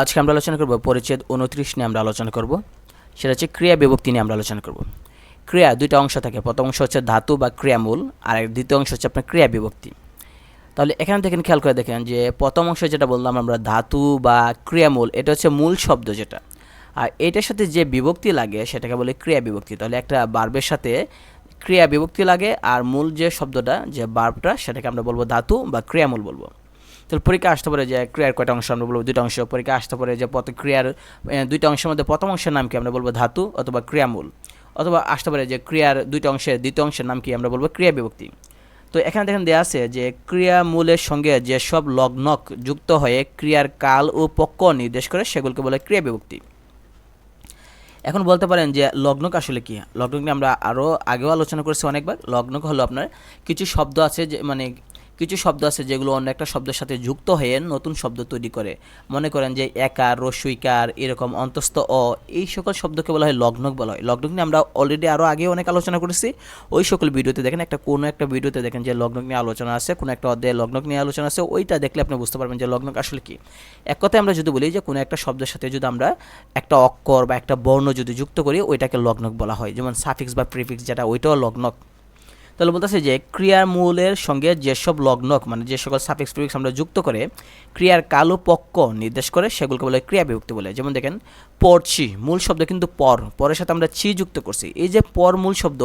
আজকে আমরা আলোচনা করব পরিচ্ছেদ 29 নিয়ে আমরা আলোচনা করব। সেটা হচ্ছে ক্রিয়া বিভক্তি নিয়ে আমরা আলোচনা করব। ক্রিয়া দুইটা অংশ থাকে, প্রথম অংশ হচ্ছে ধাতু বা ক্রিয়ামূল, আর দ্বিতীয় অংশ হচ্ছে আপনার ক্রিয়া বিভক্তি। তাহলে এখানে দেখেন, খেয়াল করে দেখেন যে প্রথম অংশ যেটা বললাম আমরা ধাতু বা ক্রিয়ামূল, এটা হচ্ছে মূল শব্দ যেটা, আর এটার সাথে যে বিভক্তি লাগে সেটাকে বলে ক্রিয়া বিভক্তি। তাহলে একটা বার্বের সাথে ক্রিয়া বিভক্তি লাগে, আর মূল যে শব্দটা যে বার্বটা সেটাকে আমরা বলবো ধাতু বা ক্রিয়ামূল বলবো। তাহলে পরীক্ষা আসতে পারে যে ক্রিয়ার কয়টা অংশ, আমরা বলবো দুইটা অংশ। পরীক্ষা আসতে পারে যে ক্রিয়ার দুইটা অংশের মধ্যে প্রথম অংশের নাম কি, আমরা বলবো ধাতু অথবা ক্রিয়ামূল। অথবা আসতে পারে যে ক্রিয়ার দুইটা অংশের দ্বিতীয় অংশের নাম কি, আমরা বলবো ক্রিয়া বিভক্তি। তো এখানে দেখেন দেওয়া আছে যে ক্রিয়ামূলের সঙ্গে যেসব লগ্নক যুক্ত হয়ে ক্রিয়ার কাল ও পক্ষ নির্দেশ করে সেগুলোকে বলে ক্রিয়া বিভক্তি। এখন বলতে পারেন যে লগ্নক আসলে কি? লগ্নক নিয়ে আমরা আরও আগেও আলোচনা করেছি অনেকবার। লগ্নক হলো আপনার কিছু শব্দ আছে যে কিছু শব্দ আছে যেগুলো অন্য একটা শব্দের সাথে যুক্ত হয়ে নতুন শব্দ তৈরি করে। মনে করেন যে একার, রস্বইকার, এরকম অন্তস্থ অ, এই সকল শব্দকে বলা হয় লগ্নক বলা হয়। লগ্নক নিয়ে আমরা অলরেডি আরও আগে অনেক আলোচনা করেছি। ওই সকল ভিডিওতে দেখেন, কোনো একটা ভিডিওতে দেখেন যে লগ্নক নিয়ে আলোচনা আছে, কোনো একটা অধ্যায়ে লগ্নক নিয়ে আলোচনা আছে, ওইটা দেখলে আপনি বুঝতে পারবেন যে লগ্নক আসলে কি। এক কথায় আমরা যদি বলি যে কোনো একটা শব্দের সাথে যদি আমরা একটা অক্ষর বা একটা বর্ণ যদি যুক্ত করি, ওইটাকে লগ্নক বলা হয়। যেমন সাফিক্স বা প্রিফিক্স যেটা, ওইটাও লগ্নক। তাহলে বলতেছে যে ক্রিয়ার মূলের সঙ্গে যেসব লগ্নক যে সকল সাফিক্স প্রিফিক্স আমরা যুক্ত করে ক্রিয়ার কাল ও পক্ষ নির্দেশ করে সেগুলোকে বলে ক্রিয়া বিভক্তি বলে। যেমন দেখেন পড়ছি, মূল শব্দ কিন্তু পরের সাথে আমরা ছি যুক্ত করছি। এই যে পর মূল শব্দ,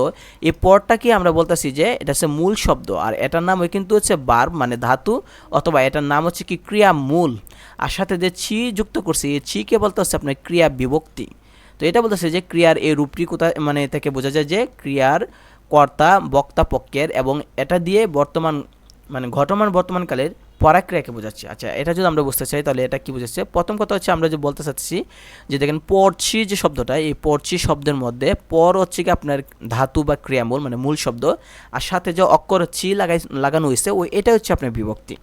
এই পরটাকে আমরা বলতেছি যে এটা হচ্ছে মূল শব্দ, আর এটার নাম কিন্তু হচ্ছে বার্ব ধাতু, অথবা এটার নাম হচ্ছে কি ক্রিয়া মূল। আর সাথে যে ছি যুক্ত করছি, এই ছিকে বলতে হচ্ছে আপনার ক্রিয়া বিভক্তি। তো এটা বলতেছে যে ক্রিয়ার এই রূপটি কোথায় থেকে বোঝা যায় যে ক্রিয়ার কর্তা বক্তা পক্ষের, এবং এটা দিয়ে বর্তমান ঘটমান বর্তমানকালের পরাক্রিয়াকে বোঝাচ্ছে। আচ্ছা, এটা যদি আমরা বুঝতে চাই তাহলে এটা কি বোঝাচ্ছে? প্রথম কথা হচ্ছে আমরা যে বলতে চাচ্ছি যে দেখেন পড়ছি যে শব্দটা, এই পড়ছি শব্দের মধ্যে পর হচ্ছে কি আপনার ধাতু বা ক্রিয়ামূল মূল শব্দ, আর সাথে যে অক্ষর ছি লাগানো হয়েছে এটা হচ্ছে আপনার বিভক্তি।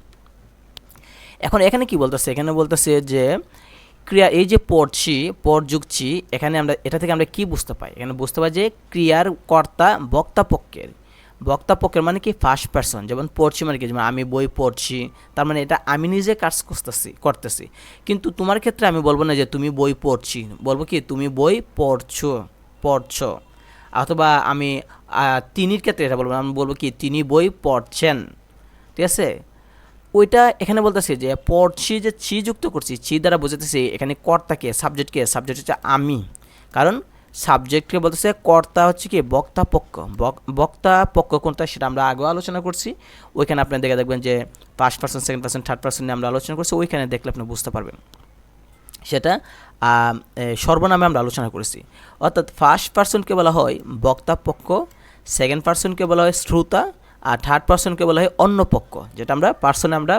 এখন এখানে কি বলতেছে? এখানে বলতেছে যে ক্রিয়া, এই যে পড়ছি, পর যুগছি, এখানে আমরা এটা থেকে আমরা কি বুঝতে পাই? এখানে বুঝতে পাই যে ক্রিয়ার কর্তা বক্তা পক্ষের মানে কি ফার্স্ট পারসন। যেমন পড়ছি মানে কি, যেমন আমি বই পড়ছি, তার মানে এটা আমি নিজে কাজ করতেছি। কিন্তু তোমার ক্ষেত্রে আমি বলবো না যে তুমি বই পড়ছি, বলবো কি তুমি বই পড়ছো। অথবা আমি তিনির ক্ষেত্রে এটা বলবো, আমি বলবো কি তিনি বই পড়ছেন। ঠিক আছে? ওইটা এখানে বলতেছি যে পড়ছি, যে ছি যুক্ত করছি, ছি দ্বারা বোঝাতেছি এখানে কর্তাকে, সাবজেক্টকে। সাবজেক্ট হচ্ছে আমি, কারণ সাবজেক্টকে বলতেছে কর্তা হচ্ছে কি বক্তা পক্ষ। বক্তা পক্ষ কোনটা সেটা আমরা আগেও আলোচনা করছি। ওইখানে আপনি দেখবেন যে first person, second person, third person নিয়ে আমরা আলোচনা করছি। ওইখানে দেখলে আপনি বুঝতে পারবেন সেটা সর্বনামে আমরা আলোচনা করেছি। অর্থাৎ ফার্স্ট পার্সনকে বলা হয় বক্তা পক্ষ, সেকেন্ড পার্সনকে বলা হয় শ্রোতা, আর থার্ড পার্সনকে বলা হয় অন্য পক্ষ, যেটা আমরা পার্সনে আমরা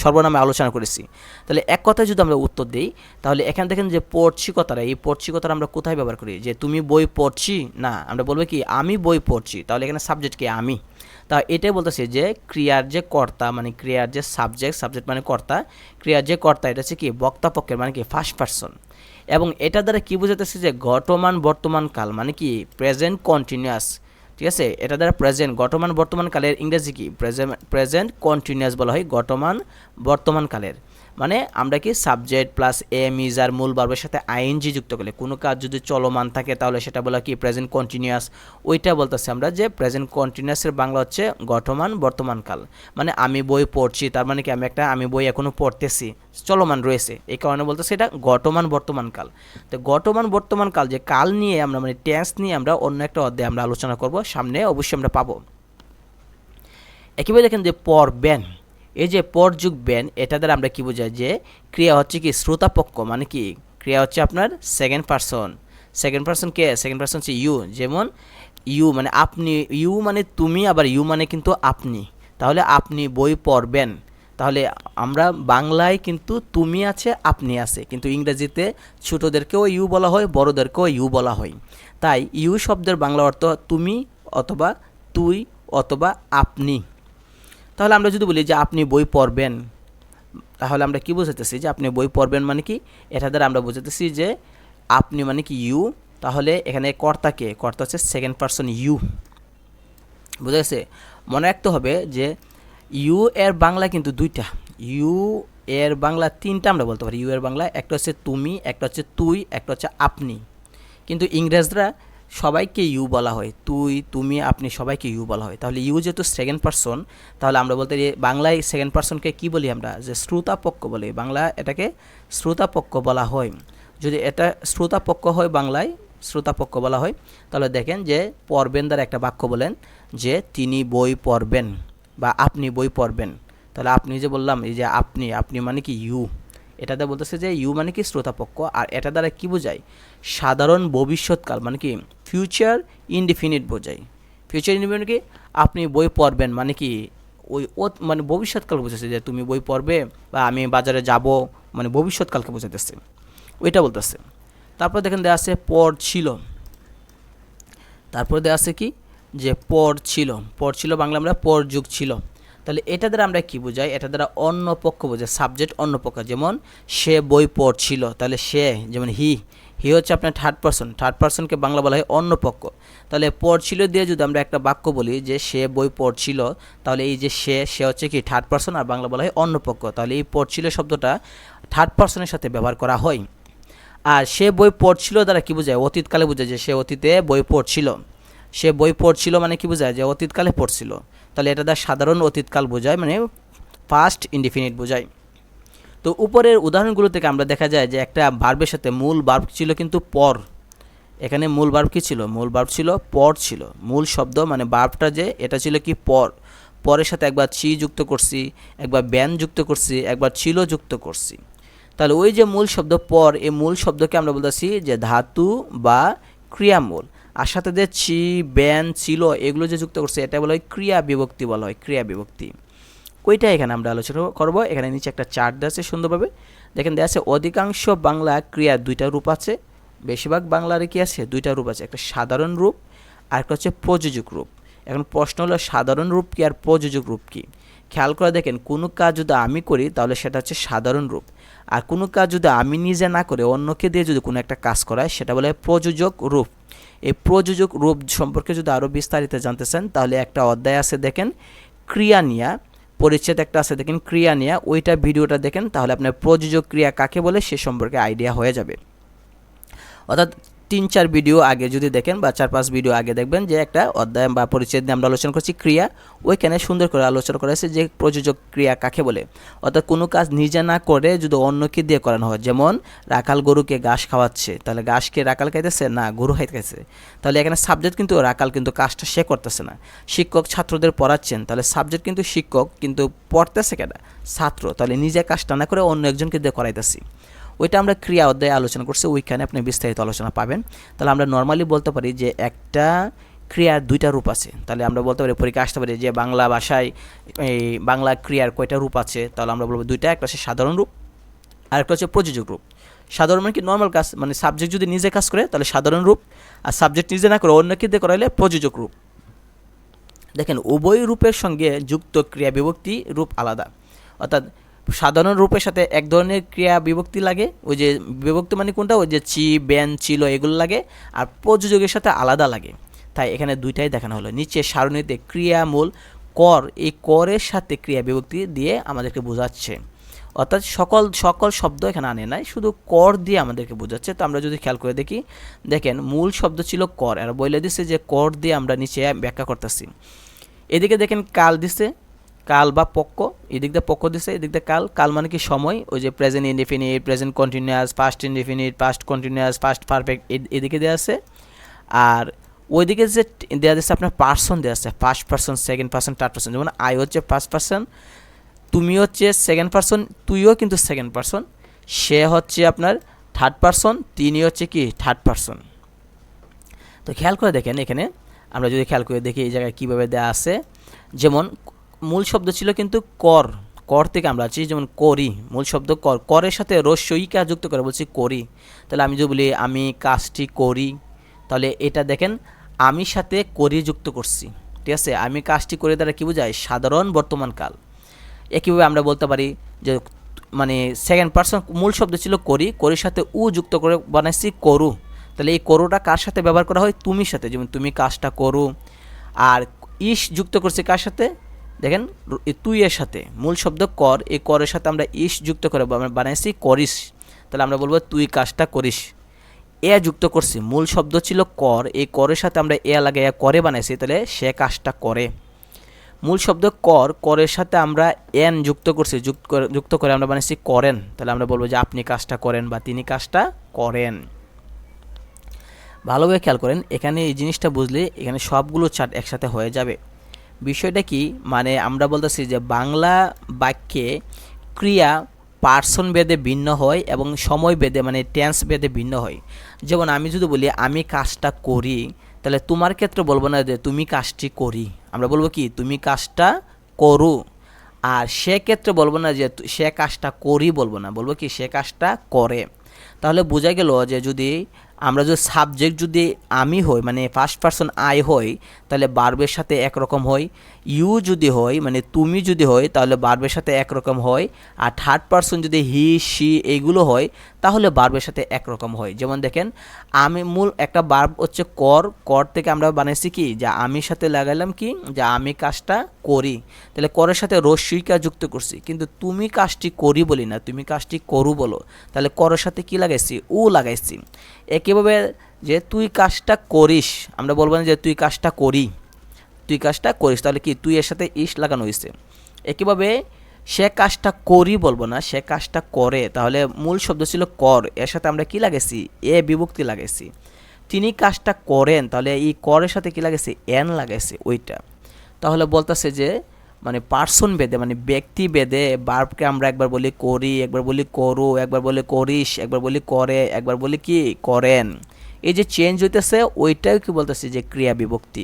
সর্বনামে আলোচনা করেছি। তাহলে এক কথায় যদি আমরা উত্তর দিই, তাহলে এখানে দেখেন যে পড়ছি কথাটা, এই পড়ছি কথাটা আমরা কোথায় ব্যবহার করি? যে তুমি বই পড়ছি না, আমরা বলবো কি আমি বই পড়ছি। তাহলে এখানে সাবজেক্ট কি? আমি। তা এটাই বলতেছি যে ক্রিয়ার যে কর্তা ক্রিয়ার যে সাবজেক্ট কর্তা, ক্রিয়ার যে কর্তা এটা হচ্ছে কি বক্তা পক্ষের, কি ফার্স্ট পার্সন। এবং এটা দ্বারা কি বোঝাতেছে যে ঘটমান বর্তমান কাল কি প্রেজেন্ট কন্টিনিউয়াস। ঠিক আছে? এটা দ্বারা প্রেজেন্ট ঘটমান বর্তমান কালের ইংরেজি কি প্রেজেন্ট কন্টিনিউয়াস বলা হয় ঘটমান বর্তমান কালের। আমরা কি সাবজেক্ট প্লাস এম ইজ আর মূল ভার্বের সাথে আইএনজি যুক্ত করলে কোনো কাজ যদি চলমান থাকে তাহলে সেটা বলা কি প্রেজেন্ট কন্টিনিউয়াস। ওইটা বলতেছি আমরা যে প্রেজেন্ট কন্টিনিউয়াসের বাংলা হচ্ছে ঘটমান বর্তমান কাল। আমি বই পড়ছি, তার কি আমি বই এখনও পড়তেছি, চলমান রয়েছে, এই কারণে বলতেছি এটা ঘটমান বর্তমান কাল। তো ঘটমান বর্তমান কাল যে কাল নিয়ে আমরা টেন্স নিয়ে আমরা অন্য একটা অধ্যায়ে আমরা আলোচনা করব, সামনে অবশ্যই আমরা পাবো। একইভাবে দেখেন যে পড়বেন, এই যে পর যুগ বেন, এটা দ্বারা আমরা কি বোঝাই? যে ক্রিয়া হচ্ছে কি শ্রোতাপক্ষ, কি ক্রিয়া হচ্ছে আপনার সেকেন্ড পারসন। কে? সেকেন্ড পারসন হচ্ছে ইউ। যেমন ইউ আপনি, ইউ তুমি, আবার ইউ কিন্তু আপনি। তাহলে আপনি বই পড়বেন, তাহলে আমরা বাংলায় কিন্তু তুমি আছে, আপনি আছে, কিন্তু ইংরেজিতে ছোটোদেরকেও ইউ বলা হয়, বড়োদেরকেও ইউ বলা হয়। তাই ইউ শব্দের বাংলা অর্থ তুমি অথবা তুই অথবা আপনি। তাহলে আমরা যদি বলি যে আপনি বই পড়বেন, তাহলে আমরা কি বোঝাতেছি? যে আপনি বই পড়বেন কি এটা দ্বারা আমরা বোঝাতেছি যে আপনি কি ইউ। তাহলে এখানে কর্তাকে, কর্তা হচ্ছে সেকেন্ড পারসন ইউ। বুঝা গেছে? মনে রাখতে হবে যে ইউ এর বাংলা কিন্তু দুইটা। ইউ এর বাংলা তিনটা আমরা বলতে পারি। ইউ এর বাংলা একটা হচ্ছে তুমি, একটা হচ্ছে তুই, একটা হচ্ছে আপনি। কিন্তু ইংরেজরা সবাইকে ইউ বলা হয়, তুই, তুমি, আপনি সবাইকে ইউ বলা হয়। তাহলে ইউ যেহেতু সেকেন্ড পারসন, তাহলে আমরা বলতে পারি বাংলায় সেকেন্ড পারসনকে কী বলি আমরা, যে শ্রোতাপক্ষ বলি। বাংলা এটাকে শ্রোতাপক্ষ বলা হয়। যদি এটা শ্রোতাপক্ষ হয়, বাংলায় শ্রোতাপক্ষ বলা হয়, তাহলে দেখেন যে পড়বেন দ্বারা একটা বাক্য বলেন যে তিনি বই পড়বেন বা আপনি বই পড়বেন। তাহলে আপনি যে বললাম, এই যে আপনি, আপনি মানে কি ইউ, এটাতে বলতেছে যে ইউ মানে কি শ্রোতাপক্ষ। আর এটা দ্বারা কি বোঝায়, সাধারণ ভবিষ্যৎকাল মানে কি ফিউচার ইনডিফিনিট বোঝায়। ফিউচার ইনডিফিনিট কি, আপনি বই পড়বেন মানে কি ওই মানে ভবিষ্যৎকাল বোঝাচ্ছে, যে তুমি বই পড়বে বা আমি বাজারে যাব, মানে ভবিষ্যৎকালকে বোঝাতেছে, ওইটা বলতেছে। তারপর দেখেন দেওয়া আছে পড়ছিল। তারপর দেওয়া আছে কি, যে পড়ছিল, পড়ছিল বাংলা আমরা পরযুগ ছিল। তাহলে এটা দ্বারা আমরা কি বোঝাই, এটা দ্বারা অন্য পক্ষ বোঝায়, সাবজেক্ট অন্য পক্ষ। যেমন সে বই পড়ছিল, তাহলে সে, যেমন হি, হি হচ্ছে আপনার থার্ড পারসন, থার্ড পারসনকে বাংলা বলা হয় অন্য পক্ষ। তাহলে পড়ছিল দিয়ে যদি আমরা একটা বাক্য বলি যে সে বই পড়ছিল, তাহলে এই যে সে হচ্ছে কি থার্ড পারসন, আর বাংলা বলা হয় অন্য পক্ষ। তাহলে এই পড়ছিল শব্দটা থার্ড পারসনের সাথে ব্যবহার করা হয়। আর সে বই পড়ছিল দ্বারা কি বোঝায়, অতীতকালে বোঝায়, যে সে অতীতে বই পড়ছিল। সে বই পড়ছিল মানে কি বোঝায়, যে অতীতকালে পড়ছিল। তাহলে এটা দ্বারা সাধারণ অতীতকাল বোঝায়, মানে পাস্ট ইনডিফিনিট বোঝায়। তো উপরের উদাহরণগুলো থেকে আমরা দেখা যায় যে একটা ভার্বের সাথে মূল ভার্ব ছিল কিন্তু পর। এখানে মূল ভার্ব কী ছিল, মূল ভার্ব ছিল পর ছিল। মূল শব্দ মানে ভার্বটা যে এটা ছিল কি পর, পরের সাথে একবার চি যুক্ত করছি, একবার ব্যান যুক্ত করছি, একবার ছিল যুক্ত করছি। তাহলে ওই যে মূল শব্দ পর, এই মূল শব্দকে আমরা বলতেছি যে ধাতু বা ক্রিয়ামূল। আর সাথে যে ছি, ব্যান, ছিল এগুলো যে যুক্ত করছে, এটা বলা হয় ক্রিয়া বিভক্তি বলা হয়, ক্রিয়া বিভক্তি। ওইটা এখানে আমরা আলোচনা করব। এখানে নিচে একটা চার্ট দেওয়া আছে সুন্দরভাবে, দেখেন দেওয়া আছে অধিকাংশ বাংলা ক্রিয়ার দুইটা রূপ আছে। বেশিরভাগ বাংলার কি আছে, দুইটা রূপ আছে, একটা সাধারণ রূপ আর একটা হচ্ছে প্রযোজক রূপ। এখন প্রশ্ন হলো সাধারণ রূপ কি আর প্রযোজক রূপ কি। খেয়াল করে দেখেন, কোনো কাজ যদি আমি করি তাহলে সেটা হচ্ছে সাধারণ রূপ, আর কোনো কাজ যদি আমি নিজে না করে অন্যকে দিয়ে যদি কোনো একটা কাজ করায় সেটা বলে প্রযোজক রূপ। এই প্রযোজক রূপ সম্পর্কে যদি আরও বিস্তারিত জানতে চান তাহলে একটা অধ্যায় আছে দেখেন, ক্রিয়া নিয়া, পরিচ্ছেদ একটা আছে দেখেন ক্রিয়া নিয়া, ওইটা ভিডিওটা দেখেন, তাহলে আপনার প্রযোজক ক্রিয়া কাকে বলে সে সম্পর্কে আইডিয়া হয়ে যাবে। অর্থাৎ 3-4 ভিডিও আগে যদি দেখেন বা 4-5 ভিডিও আগে দেখবেন যে একটা অধ্যায় বা পরিচ্ছেদ নিয়ে আমরা আলোচনা করছি ক্রিয়া, ওইখানে সুন্দর করে আলোচনা করা হয়েছে যে প্রযোজক ক্রিয়া কাকে বলে। অর্থাৎ কোনো কাজ নিজে না করে যদি অন্যকে দিয়ে করানো হয়, যেমন রাখাল গরুকে ঘাস খাওয়াচ্ছে, তাহলে ঘাসকে রাখাল খাইতেছে না, গরু খাইতেছে। তাহলে এখানে সাবজেক্ট কিন্তু রাখাল, কিন্তু কাজটা সে করতেছে না। শিক্ষক ছাত্রদের পড়াচ্ছেন, তাহলে সাবজেক্ট কিন্তু শিক্ষক, কিন্তু পড়তেছে কেনা ছাত্র, তাহলে নিজে কাজটা না করে অন্য একজনকে দিয়ে করাইতেছি। ওইটা আমরা ক্রিয়া অধ্যায়ে আলোচনা করছি, ওইখানে আপনি বিস্তারিত আলোচনা পাবেন। তাহলে আমরা নর্মালি বলতে পারি যে একটা ক্রিয়ার দুইটা রূপ আছে। তাহলে আমরা বলতে পারি, পরীক্ষা আসতে পারি যে বাংলা ভাষায় এই বাংলা ক্রিয়ার কয়টা রূপ আছে, তাহলে আমরা বলবো দুইটা, একটা হচ্ছে সাধারণ রূপ আর একটা হচ্ছে প্রযোজক রূপ। সাধারণ মানে কি নর্মাল কাজ, মানে সাবজেক্ট যদি নিজে কাজ করে তাহলে সাধারণ রূপ, আর সাবজেক্ট নিজে না করে অন্যকে দিয়ে করাইলে প্রযোজক রূপ। দেখেন উভয় রূপের সঙ্গে যুক্ত ক্রিয়া বিভক্তি রূপ আলাদা। অর্থাৎ সাধারণ রূপের সাথে এক ধরনের ক্রিয়া বিভক্তি লাগে, ওই যে বিভক্তি মানে কোনটা, ওই যে চি, ব্যান, ছিল এগুলো লাগে, আর প্রযোজকের সাথে আলাদা লাগে। তাই এখানে দুইটাই দেখানো হলো। নিচে সারণীতে ক্রিয়ামূল কর, এই করের সাথে ক্রিয়া বিভক্তি দিয়ে আমাদেরকে বোঝাচ্ছে। অর্থাৎ সকল শব্দ এখানে আনে নাই, শুধু কর দিয়ে আমাদেরকে বোঝাচ্ছে। তো আমরা যদি খেয়াল করে দেখি, দেখেন মূল শব্দ ছিল কর, আর বলে দিচ্ছে যে কর দিয়ে আমরা নিচে ব্যাখ্যা করতেছি। এদিকে দেখেন কাল দিছে, কাল বা পক্ষ, এদিক দিয়ে পক্ষ দিছে, এদিক দিয়ে কাল। কাল মানে কি সময়, ওই যে present indefinite, present continuous, past indefinite, past continuous, past perfect, এদিকে দেওয়া আছে। আর ওইদিকে যে দেওয়া দিচ্ছে আপনার পার্সন দেওয়া আছে, first person, second person, third person. যেমন আই হচ্ছে ফার্স্ট পার্সন, তুমি হচ্ছে সেকেন্ড পার্সন, তুইও কিন্তু সেকেন্ড পার্সন, সে হচ্ছে আপনার থার্ড পার্সন, তিনি হচ্ছে কি থার্ড পার্সন। তো খেয়াল করে দেখেন, এখানে আমরা যদি খেয়াল করে দেখি এই জায়গায় কীভাবে দেওয়া আছে। যেমন মূল শব্দ ছিল কিন্তু কর, কর থেকে আমরা আছি, যেমন করি, মূল শব্দ কর, করের সাথে রস্যইকা যুক্ত করে বলছি করি। তাহলে আমি যদি বলি আমি কাজটি করি, তাহলে এটা দেখেন আমি সাথে করি যুক্ত করছি, ঠিক আছে। আমি কাজটি করে দ্বারা কী বোঝায়, সাধারণ বর্তমান কাল। একইভাবে আমরা বলতে পারি যে মানে সেকেন্ড পার্সন, মূল শব্দ ছিল করি, করির সাথে উ যুক্ত করে বানাইছি করু। তাহলে এই করুটা কার সাথে ব্যবহার করা হয়, তুমির সাথে, যেমন তুমি কাজটা করু। আর ইস যুক্ত করছি কার সাথে, দেখেন তুই এর সাথে মূল শব্দ কর, এই করের সাথে আমরা ইস যুক্ত করে বানাইছি করিস, তাহলে আমরা বলবো তুই কাজটা করিস। এ যুক্ত করছি, মূল শব্দ ছিল কর, এই করের সাথে আমরা এ লাগাই করে বানাইছি, তাহলে সে কাজটা করে। মূল শব্দ কর, করের সাথে আমরা এন যুক্ত করছি, যুক্ত করে আমরা বানাইছি করেন, তাহলে আমরা বলবো যে আপনি কাজটা করেন বা তিনি কাজটা করেন। ভালোভাবে খেয়াল করেন, এখানে এই জিনিসটা বুঝলে এখানে সবগুলো চার্ট একসাথে হয়ে যাবে। বিষয়টা কি, মানে আমরা বলতেছি যে বাংলা বাক্যে ক্রিয়া পার্সন ভেদে ভিন্ন হয় এবং সময় ভেদে মানে টেন্স ভেদে ভিন্ন হয়। যেমন আমি যদি বলি আমি কাজটা করি, তাহলে তোমার ক্ষেত্রে বলবো না যে তুমি কাজটি করি, আমরা বলবো কি তুমি কাজটা করো। আর সে ক্ষেত্রে বলবো না যে সে কাজটা করি, বলবো না, বলবো কি সে কাজটা করে। তাহলে বোঝা গেল যে যদি আমরা যদি সাবজেক্ট যদি আমি হই মানে ফার্স্ট পারসন আই হই, তাহলে বার্বের সাথে একরকম হয়। ইউ যদি হয় মানে তুমি যদি হয়, তাহলে বার্বের সাথে একরকম হয়। আর থার্ড পারসন যদি হি সি এইগুলো হয়, তাহলে বার্বের সাথে একরকম হয়। যেমন দেখেন, আমি মূল একটা বার্ব হচ্ছে কর, কর থেকে আমরা বানাইছি কি যে আমির সাথে লাগাইলাম কি যে আমি কাজটা করি, তাহলে করের সাথে রস্যইকা যুক্ত করছি, কিন্তু তুমি কাজটি করি বলি না, তুমি কাজটি করু বলো, তাহলে করের সাথে কি লাগাইছি ও লাগাইছি। একইভাবে যে তুই কাজটা করিস, আমরা বলবো না যে তুই কাজটা করি, তুই কাজটা করিস, তাহলে কি তুই এর সাথে ইস লাগানো হয়েছে। একইভাবে সে কাজটা করি বলবো না, সে কাজটা করে, তাহলে মূল শব্দ ছিল কর, এর সাথে আমরা কি লাগাইছি এ বিভক্তি লাগাইছি। তিনি কাজটা করেন, তাহলে এই করের সাথে কি লাগাইছি এন লাগাইছি ওইটা। তাহলে বলতেছে যে মানে পার্সন বেদে মানে ব্যক্তি বেদে বার্বকে আমরা একবার বলি করি, একবার বলি করু, একবার বলি করিস, একবার বলি করে, একবার বলি কি করেন। এই যে চেঞ্জ হইতেছে ওইটাই কি বলতেছে যে ক্রিয়া বিভক্তি।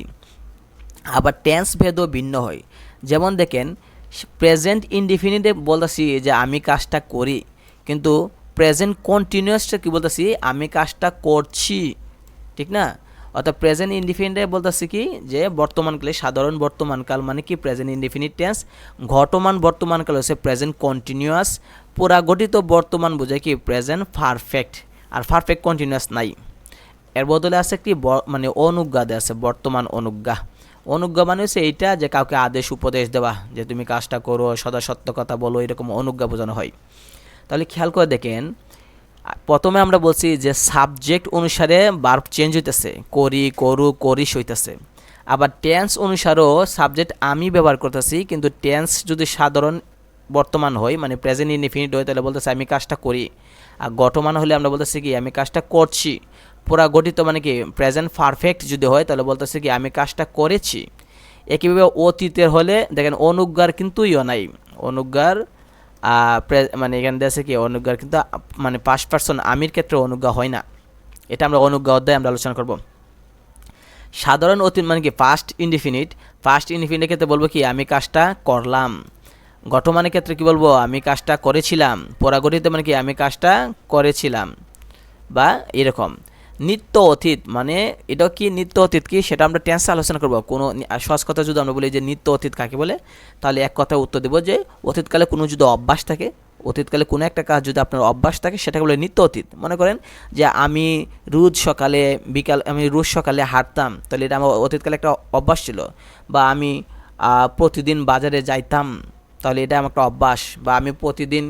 আবার টেন্স ভেদও ভিন্ন হয়। যেমন দেখেন, প্রেজেন্ট ইনডিফিনিটে বলতেছি যে আমি কাজটা করি, কিন্তু প্রেজেন্ট কন্টিনিউয়াসটা কি বলতেছি আমি কাজটা করছি, ঠিক না? অর্থাৎ প্রেজেন্ট ইনডিফিনিটে বলতেছি কি যে বর্তমানকালে সাধারণ বর্তমানকাল মানে কি প্রেজেন্ট ইনডিফিনিট টেন্স, ঘটমান বর্তমানকাল হচ্ছে প্রেজেন্ট কন্টিনিউয়াস, পুরাগঠিত বর্তমান বোঝায় কি প্রেজেন্ট পারফেক্ট, আর পারফেক্ট কন্টিনিউয়াস নাই। এর বদলে আছে একটি মানে অনুজ্ঞা দেওয়া আছে, বর্তমান অনুজ্ঞা। অনুজ্ঞা মানে হচ্ছে এইটা যে কাউকে আদেশ উপদেশ দেওয়া, যে তুমি কাজটা করো, সদা সত্য কথা বলো, এরকম অনুজ্ঞা বোঝানো হয়। তাহলে খেয়াল করে দেখেন, প্রথমে আমরা বলছি যে সাবজেক্ট অনুসারে ভার্ব চেঞ্জ হইতেছে, করি, করু, করিস হইতেছে। আবার টেন্স অনুসারেও সাবজেক্ট আমি ব্যবহার করতেছি, কিন্তু টেন্স যদি সাধারণ বর্তমান হয় মানে প্রেজেন্ট ইনডিফিনিট হয়, তাহলে বলতেছে আমি কাজটা করি। আর গঠমান হলে আমরা বলতেছি কি আমি কাজটা করছি। পুরা গঠিত মানে কি প্রেজেন্ট পারফেক্ট যদি হয়, তাহলে বলতেছে কি আমি কাজটা করেছি। একইভাবে অতীতের হলে দেখেন অনুজ্ঞার কিন্তু ইও নাই, অনুজ্ঞার মানে এখানে দেশে কি অনুজ্ঞার কিন্তু মানে পাস্ট পারসন আমির ক্ষেত্রে অনুজ্ঞা হয় না। এটা আমরা অনুজ্ঞা অধ্যায়ে আমরা আলোচনা করব। সাধারণ অতীত মানে কি ফার্স্ট ইনডিফিনিট, ফার্স্ট ইনডিফিনিটের ক্ষেত্রে বলবো কি আমি কাজটা করলাম। গঠমানের ক্ষেত্রে কি বলবো আমি কাজটা করেছিলাম। পরাগঠিত মানে কি আমি কাজটা করেছিলাম, বা এরকম। নিত্য অতীত মানে এটা কি নিত্য অতীত কি সেটা আমরা টেন্সে আলোচনা করব। কোনো সহজ কথা যদি আমরা বলি যে নিত্য অতীত কাকে বলে, তাহলে এক কথায় উত্তর দেব যে অতীতকালে কোনো যদি অভ্যাস থাকে, অতীতকালে কোনো একটা কাজ যদি আপনার অভ্যাস থাকে সেটাকে বলে নিত্য অতীত। মনে করেন যে আমি রোজ সকালে হাঁটতাম, তাহলে এটা আমার অতীতকালে একটা অভ্যাস ছিল। বা আমি প্রতিদিন বাজারে যাইতাম, তাহলে এটা আমার একটা অভ্যাস। বা আমি প্রতিদিন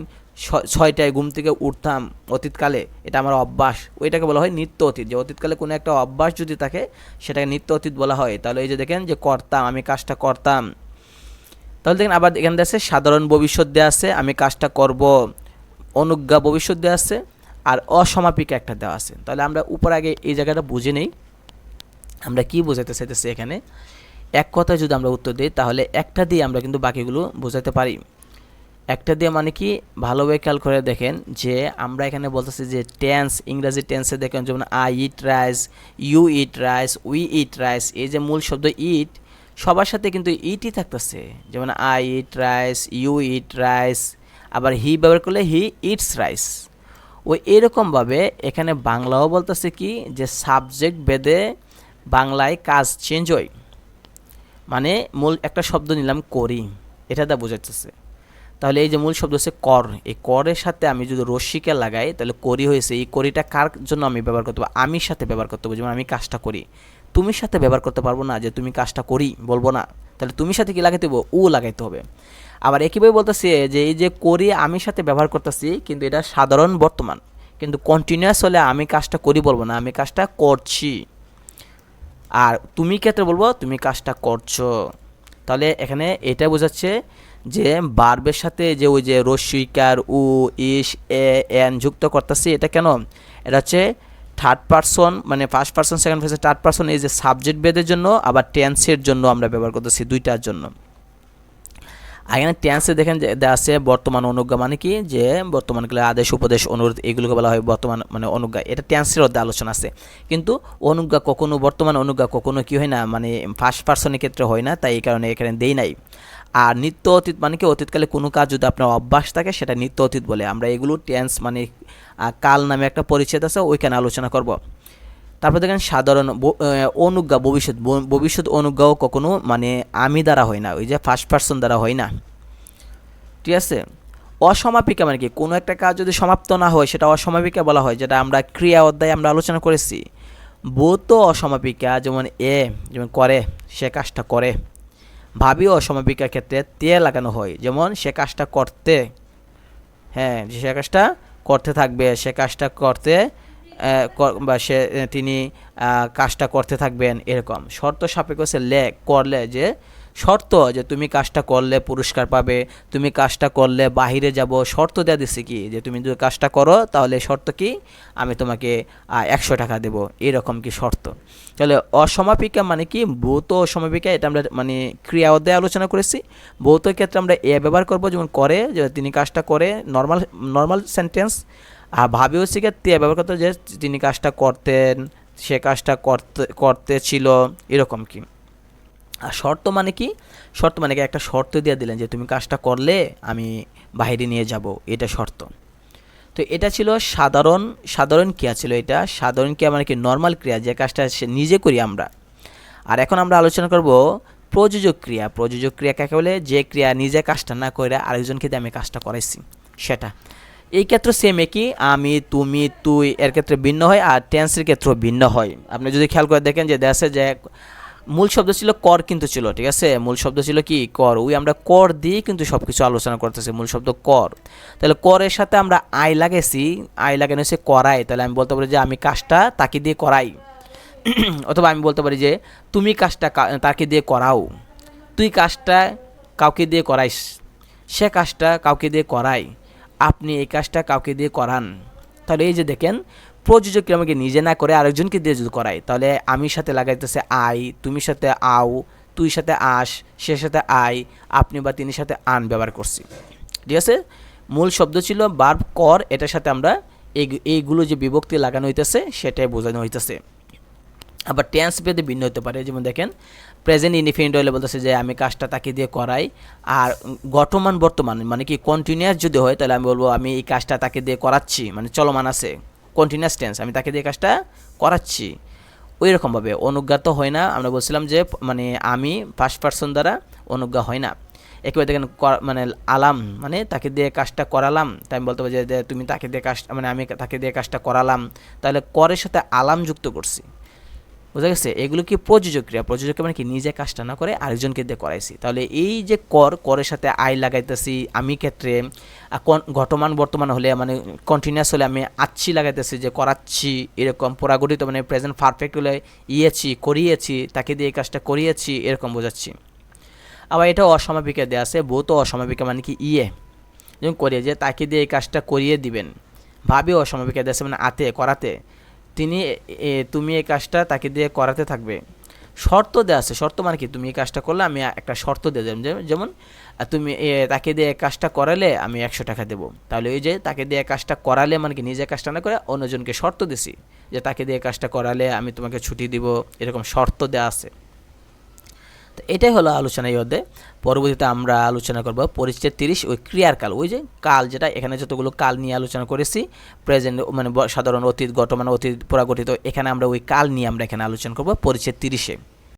6টায় ঘুম থেকে উঠতাম অতীতকালে, এটা আমার অভ্যাস। ওইটাকে বলা হয় নিত্য অতীত। যে অতীতকালে কোনো একটা অভ্যাস যদি থাকে সেটাকে নিত্য অতীত বলা হয়। তাহলে এই যে দেখেন যে করতাম, আমি কাজটা করতাম। তাহলে দেখেন আবার এখানে আছে সাধারণ ভবিষ্যৎ দেওয়া আছে, আমি কাজটা করব। অনুজ্ঞা ভবিষ্যৎ দেওয়া আছে, আর অসমাপিকা একটা দেওয়া আছে। তাহলে আমরা উপর আগে এই জায়গাটা বুঝে নেই আমরা কি বোঝাতে চাইতেছি। এখানে এক কথায় যদি আমরা উত্তর দিই, তাহলে একটা দিয়ে আমরা কিন্তু বাকিগুলো বোঝাতে পারি। একটা দিয়ে মানে কি ভালোভাবে খেয়াল করে দেখেন যে আমরা এখানে বলতেছি যে টেন্স, ইংরাজি টেন্সে দেখেন যেমন I eat rice, you eat rice, we eat rice, এই যে মূল শব্দ ইট সবার সাথে কিন্তু ইটই থাকতেছে। যেমন I eat rice, you eat rice, আবার হি ব্যবহার করলে হি ইটস রাইস। ওই এরকমভাবে এখানে বাংলাও বলতেছে কি যে সাবজেক্ট ভেদে বাংলায় কাজ চেঞ্জ হয়। মানে মূল একটা শব্দ নিলাম করি, এটা দা বোঝাচ্ছে। তাহলে এই যে মূল শব্দ হচ্ছে কর, এই করের সাথে আমি যদি রস্যিকা লাগাই তাহলে করি হয়েছে। এই করিটা কার জন্য আমি ব্যবহার করতে পারবো, আমির সাথে ব্যবহার করতে পারবো। যেমন আমি কাজটা করি, তুমির সাথে ব্যবহার করতে পারবো না, যে তুমি কাজটা করি বলবো না, তাহলে তুমির সাথে কি লাগাইতে হবে, ও লাগাইতে হবে। আবার একইভাবে বলতেছি যে এই যে করি আমির সাথে ব্যবহার করতেছি, কিন্তু এটা সাধারণ বর্তমান, কিন্তু কন্টিনিউয়াস হলে আমি কাজটা করি বলবো না, আমি কাজটা করছি। আর তুমি ক্ষেত্রে বলবো তুমি কাজটা করছো। তাহলে এখানে এটা বোঝাচ্ছে যে বার্বের সাথে যে ওই যে রস্যইকার উ ইস এ এন যুক্ত করতেছি, এটা কেন, এটা হচ্ছে থার্ড পারসন, মানে first person second person third person, এই যে সাবজেক্ট ভেদের জন্য, আবার টেন্সের জন্য আমরা ব্যবহার করতেছি, দুইটার জন্য। এখানে টেন্সে দেখেন যে দেওয়া আছে বর্তমান অনুজ্ঞা, মানে কি যে বর্তমানকালে আদেশ উপদেশ অনুরোধ এগুলোকে বলা হয় বর্তমান মানে অনুজ্ঞা, এটা টেন্সের মধ্যে আলোচনা আছে। কিন্তু অনুজ্ঞা কখনো বর্তমান অনুজ্ঞা কখনো কি হয় না, মানে ফার্স্ট পারসনের ক্ষেত্রে হয় না, তাই এই কারণে এখানে দেই নাই। আর নিত্য অতীত মানে কি অতীতকালে কোনো কাজ যদি আপনার অভ্যাস থাকে সেটা নিত্য অতীত বলে, আমরা এগুলো টেন্স মানে কাল নামে একটা পরিচ্ছেদ আছে ওইখানে আলোচনা করব। তারপর দেখেন সাধারণ অনুজ্ঞা ভবিষ্যৎ, ভবিষ্যৎ অনুজ্ঞাও কখনো মানে আমি দ্বারা হয় না, ওই যে ফার্স্ট পারসন দ্বারা হয় না, ঠিক আছে। অসমাপিকা মানে কি কোনো একটা কাজ যদি সমাপ্ত না হয় সেটা অসমাপিকা বলা হয়, যেটা আমরা ক্রিয়া অধ্যায়ে আমরা আলোচনা করেছি। ভৌত অসমাপিকা যেমন যেমন করে, সে কাজটা করে। ভাবী অসমাপিকার ক্ষেত্রে তে লাগানো হয়, যেমন সে কাজটা করতে, হ্যাঁ সে কাজটা করতে থাকবে, সে কাজটা করতে বা তিনি কাজটা করতে থাকবেন, এরকম। শর্ত সাপেক্ষ হচ্ছে করলে, যে শর্ত যে তুমি কাজটা করলে পুরস্কার পাবে, তুমি কাজটা করলে বাহিরে যাব, শর্ত দেওয়া দিচ্ছে কি যে তুমি যদি কাজটা করো তাহলে শর্ত কি আমি তোমাকে 100 টাকা দেবো, এরকম কি শর্ত। তাহলে অসমাপিকা মানে কি ভৌত অসমাপিকা, এটা আমরা মানে ক্রিয়া অধ্যায়ে আলোচনা করেছি। ভৌত ক্ষেত্রে আমরা ব্যবহার করব, যেমন করে, যে তিনি কাজটা করে, নর্মাল সেন্টেন্স। আর ভাবি হচ্ছে কি তে ব্যবহার করতে, যে তিনি কাজটা করতেন, সে কাজটা করতে ছিল, এরকম কি। আর শর্ত মানে কি, শর্ত মানে কি একটা শর্ত দিয়ে দিলেন যে তুমি কাজটা করলে আমি বাইরে নিয়ে যাব, এটা শর্ত। তো এটা ছিল সাধারণ ক্রিয়া ছিল, এটা সাধারণ ক্রিয়া মানে কি নর্মাল ক্রিয়া, যে কাজটা নিজে করি আমরা। আর এখন আমরা আলোচনা করব প্রযোজক ক্রিয়া। প্রযোজক ক্রিয়া কাকে বলে, যে ক্রিয়া নিজে কাজটা না করে আরেকজনকে দিয়ে আমি কাজটা করাইছি সেটা। এই ক্ষেত্রে সেম একই, আমি তুমি তুই এর ক্ষেত্রে ভিন্ন হয়, আর টেন্সের ক্ষেত্রেও ভিন্ন হয়। আপনি যদি খেয়াল করে দেখেন যে দেশে যে মূল শব্দ ছিল কর, কিন্তু ছিল, ঠিক আছে, মূল শব্দ ছিল কি কর, ওই আমরা কর দিয়ে কিন্তু সব কিছু আলোচনা করতেছি, মূল শব্দ কর। তাহলে করের সাথে আমরা আই লাগাইছি, আই লাগানো হচ্ছে করাই, তাহলে আমি বলতে পারি যে আমি কাজটা তাকে দিয়ে করাই। অথবা আমি বলতে পারি যে তুমি কাজটা তাকে দিয়ে করাও, তুই কাজটা কাউকে দিয়ে করাইস, সে কাজটা কাউকে দিয়ে করায়, আপনি এই কাজটা কাউকে দিয়ে করান। তাহলে এই যে দেখেন প্রযোজক ক্রিয়া আমাকে নিজে না করে আরেকজনকে দিয়ে যদি করাই, তাহলে আমির সাথে লাগাইতেছে আই, তুমির সাথে আও, তুই সাথে আস, সে সাথে আই, আপনি বা তিনির সাথে আন ব্যবহার করছি, ঠিক আছে। মূল শব্দ ছিল ভার্ব কর, এটার সাথে আমরা এইগুলো যে বিভক্তি লাগানো হইতেছে সেটাই বোঝানো হইতেছে। আবার টেন্স ভেদে ভিন্ন হতে পারে, যেমন দেখেন প্রেজেন্ট ইনডিফিনিট হলে বলতেছে যে আমি কাজটা তাকে দিয়ে করাই। আর গঠমান বর্তমান মানে কি কন্টিনিউয়াস যদি হয় তাহলে আমি বলবো আমি এই কাজটা তাকে দিয়ে করাচ্ছি, মানে চলমান আছে, কন্টিনিউয়াস টেন্স, আমি তাকে দিয়ে কাজটা করাচ্ছি। ওই রকমভাবে অনুজ্ঞা তো হয় না, আমরা বলছিলাম যে মানে আমি ফার্স্ট পারসন দ্বারা অনুজ্ঞা হয় না। একেবারে দেখেন মানে আলাম মানে তাকে দিয়ে কাজটা করালাম, তাই আমি বলতে পারি যে তুমি তাকে দিয়ে কাজটা, মানে আমি তাকে দিয়ে কাজটা করালাম, তাহলে করের সাথে আলাম যুক্ত করছি, বুঝা গেছে। এগুলো কি প্রযোজক ক্রিয়া, প্রযোজক মানে কি নিজে কাজটা না করে আরেকজনকে দিয়ে করাইছি। তাহলে এই যে করের সাথে আই লাগাইতেছি আমি ক্ষেত্রে, ঘটমান বর্তমান হলে মানে কন্টিনিউয়াস হলে আমি আচ্ছি লাগাইতেছি যে করাচ্ছি, এরকম পরাগঠিত মানে প্রেজেন্ট পারফেক্ট হলে ইয়েছি করিয়েছি, তাকে দিয়ে এই কাজটা করিয়েছি, এরকম বোঝাচ্ছি। আবার এটা অসমাপিকা দেওয়া আছে, ভৌত অসমাপিকা মানে কি যেমন করিয়ে, যে তাকে দিয়ে এই কাজটা করিয়ে দিবেন। ভাবি অসমাপিকা দেওয়া আছে মানে আতে করাতে, তুমি এই কাজটা তাকে দিয়ে করাতে থাকবে। শর্ত দেওয়া আছে, শর্ত মানে কি তুমি এই কাজটা করলে আমি একটা শর্ত দিয়ে দেব, যেমন তুমি তাকে দিয়ে কাজটা করালে আমি 100 টাকা দেবো। তাহলে ওই যে তাকে দিয়ে কাজটা করালে মানে কি নিজে কাজটা না করে অন্যজনকে শর্ত দিছি যে তাকে দিয়ে কাজটা করালে আমি তোমাকে ছুটি দিব, এরকম শর্ত দেওয়া আছে। তো এটাই হলো আলোচনা এই অধ্যায়ে। পরবর্তীতে আমরা আলোচনা করব পরিচ্ছেদ 30 ওই ক্রিয়ার কাল, ওই যে কাল, যেটা এখানে যতগুলো কাল নিয়ে আলোচনা করেছি, প্রেজেন্ট মানে সাধারণ অতীত, গঠমান অতীত, পরাগঠিত, এখানে আমরা ওই কাল নিয়ে আমরা এখানে আলোচনা করব পরিচ্ছেদ 30-এ।